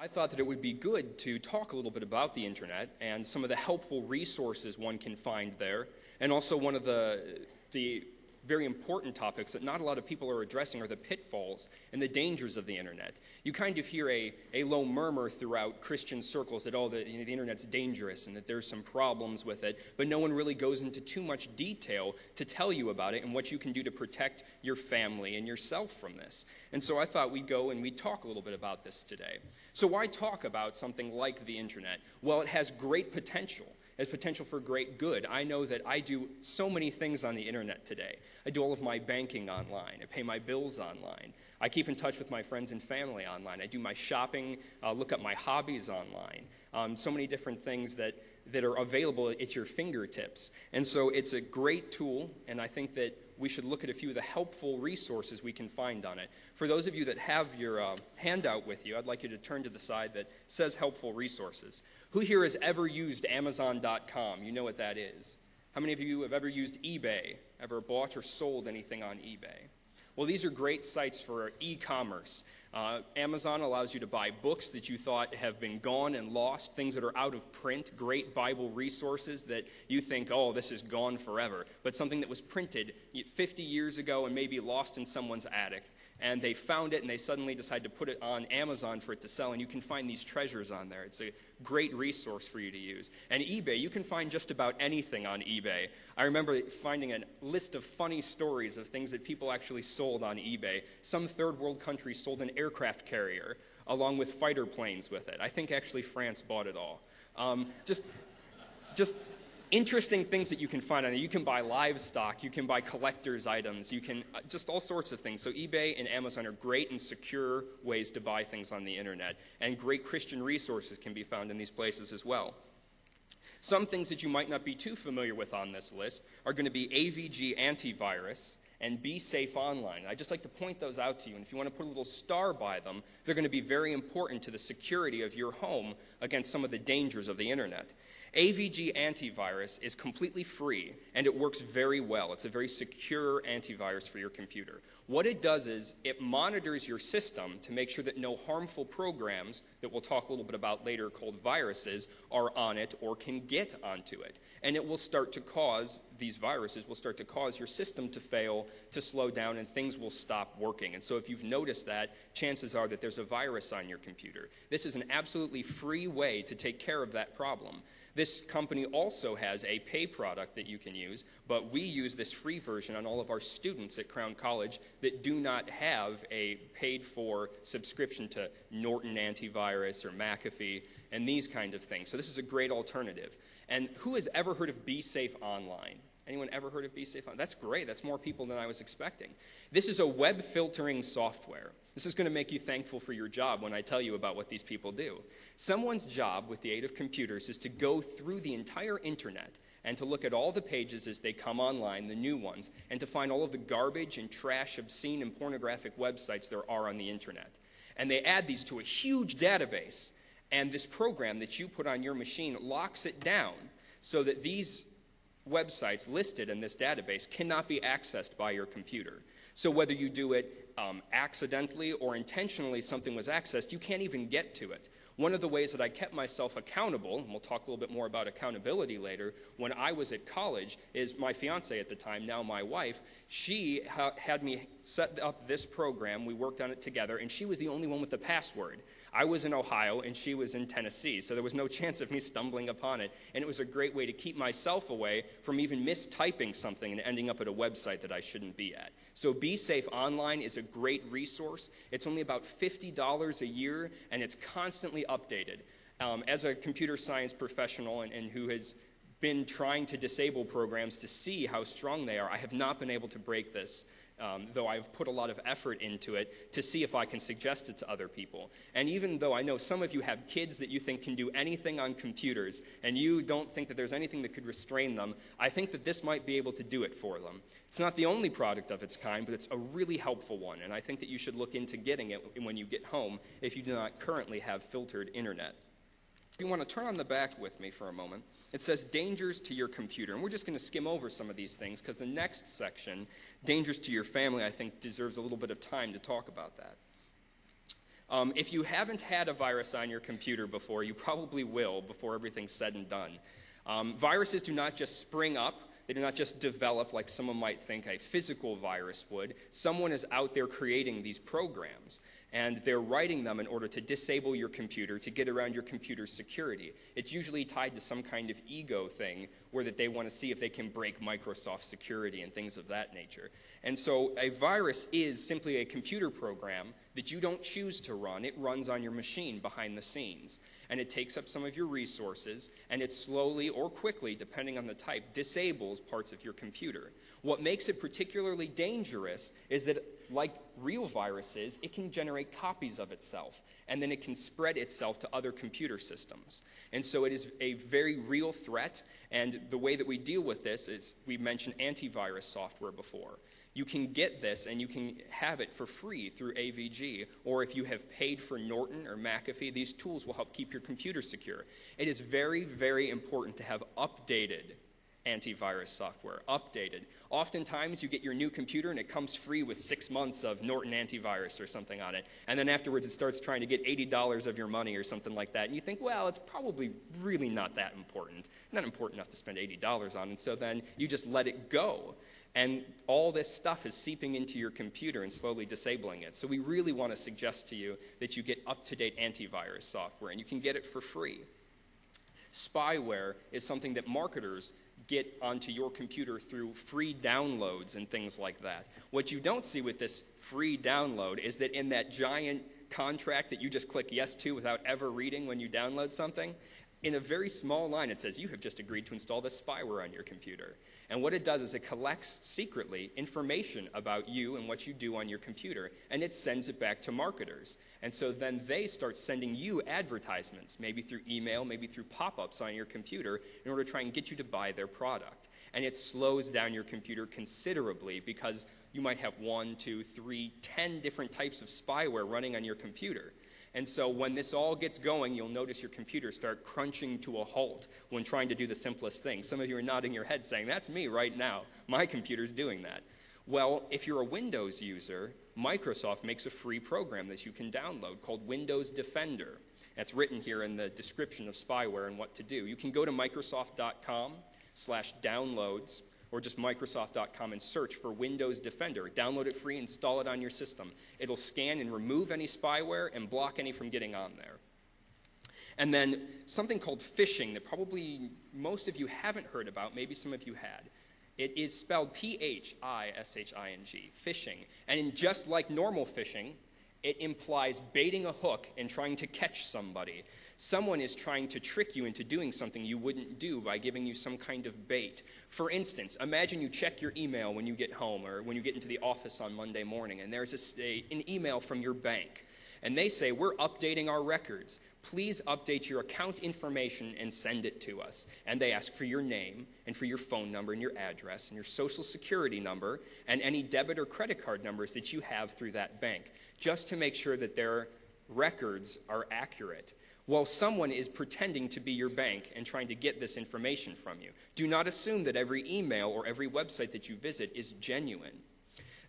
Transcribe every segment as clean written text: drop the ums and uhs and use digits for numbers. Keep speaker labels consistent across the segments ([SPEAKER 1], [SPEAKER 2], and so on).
[SPEAKER 1] I thought that it would be good to talk a little bit about the internet and some of the helpful resources one can find there, and also one of the very important topics that not a lot of people are addressing are the pitfalls and the dangers of the internet. You kind of hear a low murmur throughout Christian circles that the internet's dangerous and that there's some problems with it, but no one really goes into too much detail to tell you about it and what you can do to protect your family and yourself from this. And so I thought we'd go and we'd talk a little bit about this today. So why talk about something like the internet? Well, it has great potential. It has potential for great good. I know that I do so many things on the internet today. I do all of my banking online. I pay my bills online. I keep in touch with my friends and family online. I do my shopping, look up my hobbies online. So many different things that are available at your fingertips. And so it's a great tool, and I think that we should look at a few of the helpful resources we can find on it. For those of you that have your handout with you, I'd like you to turn to the side that says helpful resources. Who here has ever used Amazon.com? You know what that is. How many of you have ever used eBay, ever bought or sold anything on eBay? Well, these are great sites for e-commerce. Amazon allows you to buy books that you thought have been gone and lost, things that are out of print, great Bible resources that you think, oh, this is gone forever, but something that was printed 50 years ago and maybe lost in someone's attic. And they found it and they suddenly decided to put it on Amazon for it to sell, and you can find these treasures on there. It's a great resource for you to use. And eBay, you can find just about anything on eBay. I remember finding a list of funny stories of things that people actually sold on eBay. Some third world country sold an aircraft carrier along with fighter planes with it. I think actually France bought it all. Just interesting things that you can find on there. You can buy livestock, you can buy collector's items, you can just all sorts of things. So eBay and Amazon are great and secure ways to buy things on the internet, and great Christian resources can be found in these places as well. Some things that you might not be too familiar with on this list are going to be AVG antivirus and Be Safe Online. I'd just like to point those out to you, and if you want to put a little star by them, they're going to be very important to the security of your home against some of the dangers of the internet. AVG antivirus is completely free, and it works very well. It's a very secure antivirus for your computer. What it does is it monitors your system to make sure that no harmful programs that we'll talk a little bit about later called viruses are on it or can get onto it. And it will start to cause, these viruses will start to cause your system to fail, to slow down, and things will stop working. And so if you've noticed that, chances are that there's a virus on your computer. This is an absolutely free way to take care of that problem. This company also has a pay product that you can use, but we use this free version on all of our students at Crown College that do not have a paid-for subscription to Norton Antivirus or McAfee and these kind of things. So this is a great alternative. And who has ever heard of Be Safe Online? Anyone ever heard of Be Safe Online? That's great. That's more people than I was expecting. This is a web filtering software. This is going to make you thankful for your job when I tell you about what these people do. Someone's job with the aid of computers is to go through the entire internet and to look at all the pages as they come online, the new ones, and to find all of the garbage and trash, obscene, and pornographic websites there are on the internet. And they add these to a huge database, and this program that you put on your machine locks it down so that these websites listed in this database cannot be accessed by your computer. So whether you do it accidentally or intentionally something was accessed, you can't even get to it. One of the ways that I kept myself accountable, and we'll talk a little bit more about accountability later, when I was at college, is my fiance at the time, now my wife, she had me set up this program. We worked on it together, and she was the only one with the password. I was in Ohio, and she was in Tennessee, so there was no chance of me stumbling upon it, and it was a great way to keep myself away from even mistyping something and ending up at a website that I shouldn't be at. So Be Safe Online is a great resource. It's only about $50 a year, and it's constantly updated. As a computer science professional and who has been trying to disable programs to see how strong they are, I have not been able to break this, though I've put a lot of effort into it to see if I can suggest it to other people. And even though I know some of you have kids that you think can do anything on computers, and you don't think that there's anything that could restrain them, I think that this might be able to do it for them. It's not the only product of its kind, but it's a really helpful one, and I think that you should look into getting it when you get home if you do not currently have filtered internet. If you want to turn on the back with me for a moment, it says dangers to your computer. And we're just going to skim over some of these things because the next section, dangers to your family, I think deserves a little bit of time to talk about that. If you haven't had a virus on your computer before, you probably will before everything's said and done. Viruses do not just spring up. They do not just develop like someone might think a physical virus would. Someone is out there creating these programs, and they're writing them in order to disable your computer, to get around your computer's security. It's usually tied to some kind of ego thing where that they want to see if they can break Microsoft security and things of that nature. And so a virus is simply a computer program that you don't choose to run. It runs on your machine behind the scenes. And it takes up some of your resources, and it slowly or quickly, depending on the type, disables parts of your computer. What makes it particularly dangerous is that, like real viruses, it can generate copies of itself, and then it can spread itself to other computer systems. And so it is a very real threat, and the way that we deal with this is, we mentioned antivirus software before. You can get this and you can have it for free through AVG, or if you have paid for Norton or McAfee, these tools will help keep your computer secure. It is very, very important to have updated antivirus software, updated. Oftentimes you get your new computer and it comes free with 6 months of Norton antivirus or something on it, and then afterwards it starts trying to get $80 of your money or something like that, and you think, well, it's probably really not that important, not important enough to spend $80 on, and so then you just let it go. And all this stuff is seeping into your computer and slowly disabling it. So we really want to suggest to you that you get up-to-date antivirus software, and you can get it for free. Spyware is something that marketers get onto your computer through free downloads and things like that. What you don't see with this free download is that in that giant contract that you just click yes to without ever reading when you download something, in a very small line it says you have just agreed to install this spyware on your computer. And what it does is it collects secretly information about you and what you do on your computer, and it sends it back to marketers. And so then they start sending you advertisements, maybe through email, maybe through pop-ups on your computer, in order to try and get you to buy their product. And it slows down your computer considerably because you might have 1, 2, 3, 10 different types of spyware running on your computer. And so when this all gets going, you'll notice your computer start crunching to a halt when trying to do the simplest thing. Some of you are nodding your head saying, that's me right now. My computer's doing that. Well, if you're a Windows user, Microsoft makes a free program that you can download called Windows Defender. That's written here in the description of spyware and what to do. You can go to Microsoft.com/downloads, or just Microsoft.com and search for Windows Defender. Download it free, install it on your system. It'll scan and remove any spyware and block any from getting on there. And then something called phishing that probably most of you haven't heard about, maybe some of you had. It is spelled Phishing, phishing. And just like normal phishing, it implies baiting a hook and trying to catch somebody. Someone is trying to trick you into doing something you wouldn't do by giving you some kind of bait. For instance, imagine you check your email when you get home or when you get into the office on Monday morning, and there's an email from your bank. And they say, we're updating our records. Please update your account information and send it to us. And they ask for your name and for your phone number and your address and your social security number and any debit or credit card numbers that you have through that bank, just to make sure that their records are accurate. While someone is pretending to be your bank and trying to get this information from you. Do not assume that every email or every website that you visit is genuine.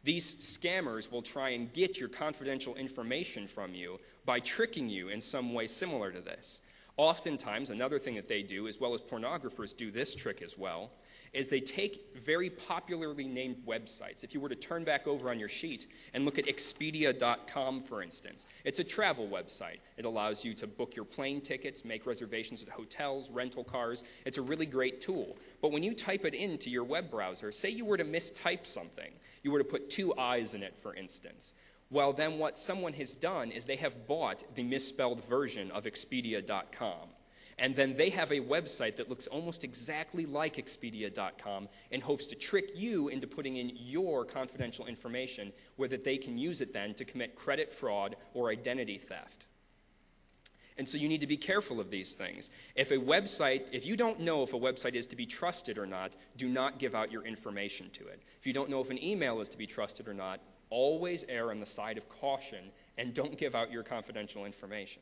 [SPEAKER 1] These scammers will try and get your confidential information from you by tricking you in some way similar to this. Oftentimes, another thing that they do, as well as pornographers do this trick as well, is they take very popularly named websites. If you were to turn back over on your sheet and look at Expedia.com, for instance, it's a travel website. It allows you to book your plane tickets, make reservations at hotels, rental cars. It's a really great tool. But when you type it into your web browser, say you were to mistype something, you were to put 2 I's in it, for instance. Well, then what someone has done is they have bought the misspelled version of Expedia.com. And then they have a website that looks almost exactly like Expedia.com in hopes to trick you into putting in your confidential information where that they can use it then to commit credit fraud or identity theft. And so you need to be careful of these things. If you don't know if a website is to be trusted or not, do not give out your information to it. If you don't know if an email is to be trusted or not, always err on the side of caution and don't give out your confidential information.